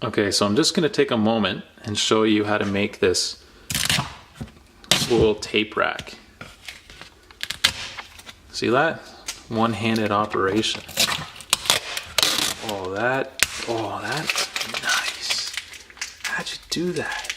Okay, so I'm just gonna take a moment and show you how to make this cool tape rack. See that? One-handed operation. Oh, that's nice. How'd you do that?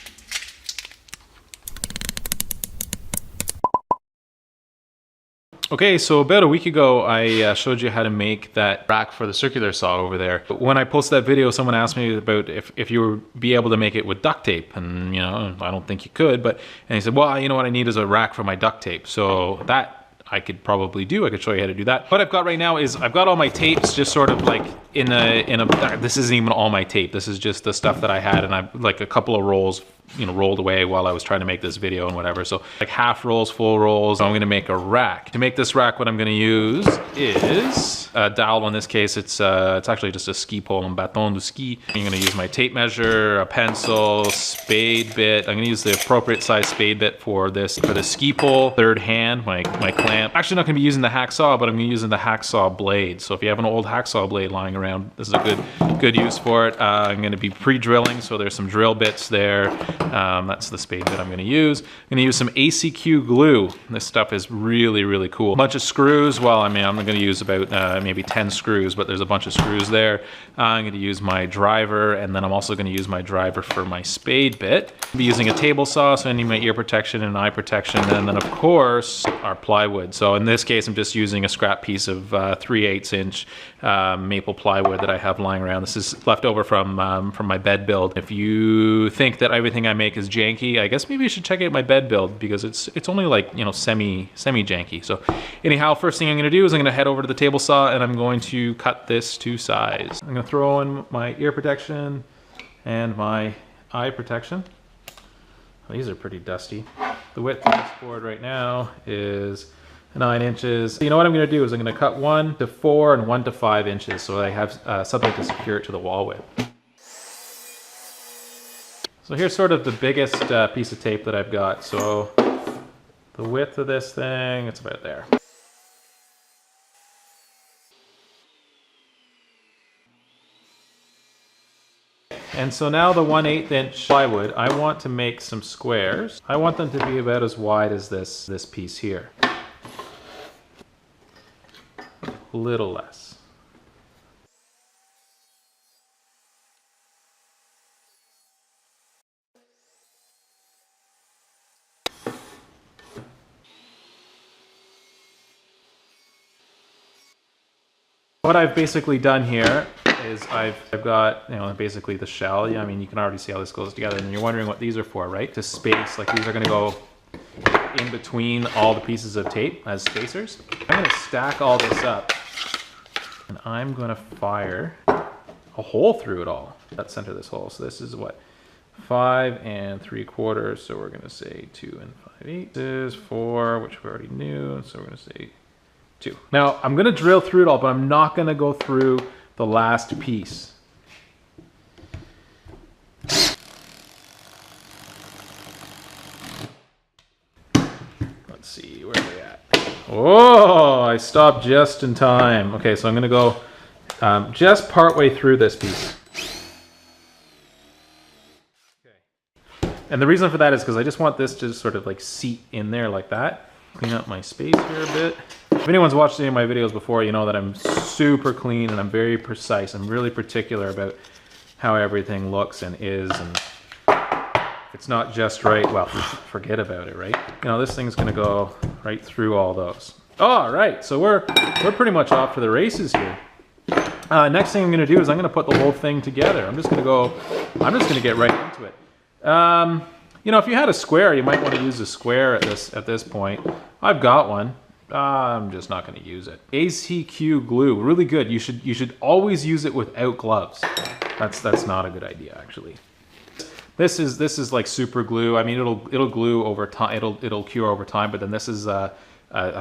Okay, so about a week ago, I showed you how to make that rack for the circular saw over there. But when I posted that video, someone asked me about if you would be able to make it with duct tape. And, you know, I don't think you could, and he said, well, you know what I need is a rack for my duct tape. So that I could probably do. I could show you how to do that. What I've got right now is I've got all my tapes just sort of like in a, this isn't even all my tape. This is just the stuff that I had, and I've like a couple of rolls, you know, rolled away while I was trying to make this video and whatever. So like half rolls, full rolls. I'm gonna make a rack. To make this rack, what I'm gonna use is a dowel. In this case, it's actually just a ski pole, un bâton de ski. I'm gonna use my tape measure, a pencil, spade bit. I'm gonna use the appropriate size spade bit for the ski pole. Third hand, my clamp. Actually not gonna be using the hacksaw, but I'm gonna be using the hacksaw blade. So if you have an old hacksaw blade lying around, this is a good use for it. I'm gonna be pre-drilling, so there's some drill bits there. That's the spade bit I'm gonna use. I'm gonna use some ACQ glue. This stuff is really, really cool. A bunch of screws. Well, I mean, I'm gonna use about maybe 10 screws, but there's a bunch of screws there. I'm gonna use my driver, and then I'm also gonna use my driver for my spade bit. I'll be using a table saw, so I need my ear protection and eye protection, and then of course, our plywood. So in this case, I'm just using a scrap piece of 3/8 inch maple plywood that I have lying around. This is left over from my bed build. If you think that everything I make is janky, I guess maybe you should check out my bed build, because it's only like, you know, semi janky. So anyhow, first thing I'm gonna do is I'm gonna head over to the table saw and I'm going to cut this to size. I'm gonna throw in my ear protection and my eye protection. These are pretty dusty. The width of this board right now is 9 inches. You know what I'm gonna do is I'm gonna cut 1 to 4 and 1 to 5 inches so I have something to secure it to the wall with. So here's sort of the biggest piece of tape that I've got. So the width of this thing, it's about there. And so now the 1/8 inch plywood, I want to make some squares. I want them to be about as wide as this piece here. A little less. What I've basically done here is I've got, you know, basically the shell. Yeah, I mean, you can already see how this goes together, and you're wondering what these are for, right? To space, like these are gonna go in between all the pieces of tape as spacers. I'm gonna stack all this up, and I'm gonna fire a hole through it all. Let's center this hole. So this is what, 5 3/4. So we're gonna say 2 5/8. This is 4, which we already knew. So we're gonna say 2. Now I'm gonna drill through it all, but I'm not gonna go through the last piece. Let's see, where are we at? Oh, I stopped just in time. Okay, so I'm gonna go just part way through this piece. Okay. And the reason for that is because I just want this to sort of like seat in there like that. Clean up my space here a bit. If anyone's watched any of my videos before, you know that I'm super clean and I'm very precise. I'm really particular about how everything looks and is, and if it's not just right, well, forget about it, right? You know, this thing's gonna go right through all those. All right, so we're pretty much off to the races here. Next thing I'm gonna do is I'm gonna put the whole thing together. I'm just gonna get right into it. You know, if you had a square, you might want to use a square at this point. I've got one. I'm just not going to use it. ACQ glue, really good. You should always use it without gloves. That's not a good idea, actually. This is like super glue. I mean, it'll glue over time. It'll cure over time. But then this is a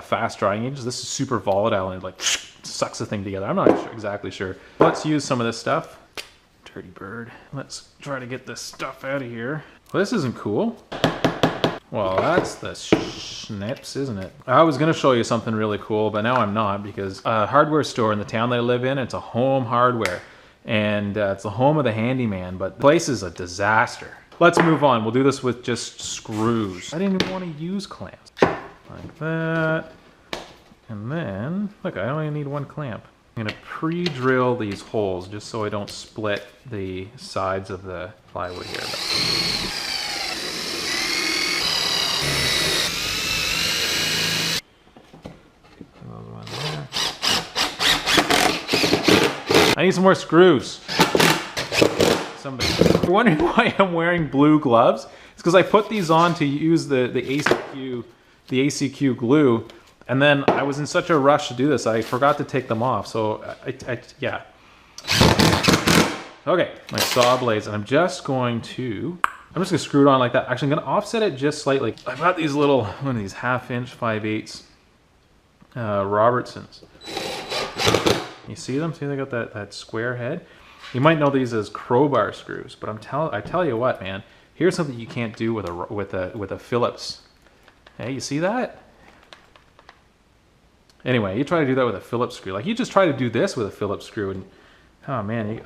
fast drying agent. This is super volatile and it like sucks the thing together. I'm not exactly sure. Let's use some of this stuff. Dirty bird. Let's try to get this stuff out of here. Well, this isn't cool. Well, that's the schnips, isn't it? I was gonna show you something really cool, but now I'm not, because a hardware store in the town that I live in, it's a home hardware. and it's the home of the handyman, but the place is a disaster. Let's move on. We'll do this with just screws. I didn't even want to use clamps. Like that. And then, look, I only need one clamp. I'm gonna pre-drill these holes just so I don't split the sides of the plywood here. I need some more screws. If you're wondering why I'm wearing blue gloves, it's because I put these on to use the ACQ glue, and then I was in such a rush to do this, I forgot to take them off. So yeah. Okay, my saw blades, and I'm just gonna screw it on like that. Actually, I'm gonna offset it just slightly. I've got these little, one of these 1/2 inch 5/8 Robertsons. You see them? See, they got that square head. You might know these as crowbar screws, but I tell you what, man. Here's something you can't do with a Phillips. Hey, you see that? Anyway, you try to do that with a Phillips screw. Like, you just try to do this with a Phillips screw, and oh man,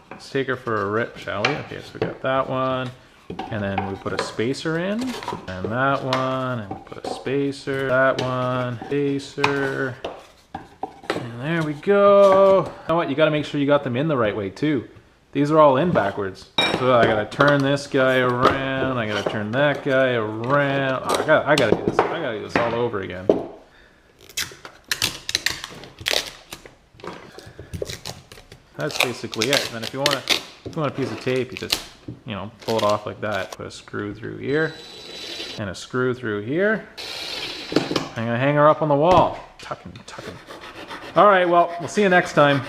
let's take her for a rip, shall we? Okay, so we got that one, and then we put a spacer in, and that one, and we put a spacer, that one, spacer. And there we go. You know what? You got to make sure you got them in the right way too. These are all in backwards. So I got to turn this guy around. I got to turn that guy around. Oh, I got to do this. I got to do this all over again. That's basically it. And then if you want a piece of tape, you just, you know, pull it off like that. Put a screw through here and a screw through here. I'm gonna hang her up on the wall. Tucking. All right, well, we'll see you next time.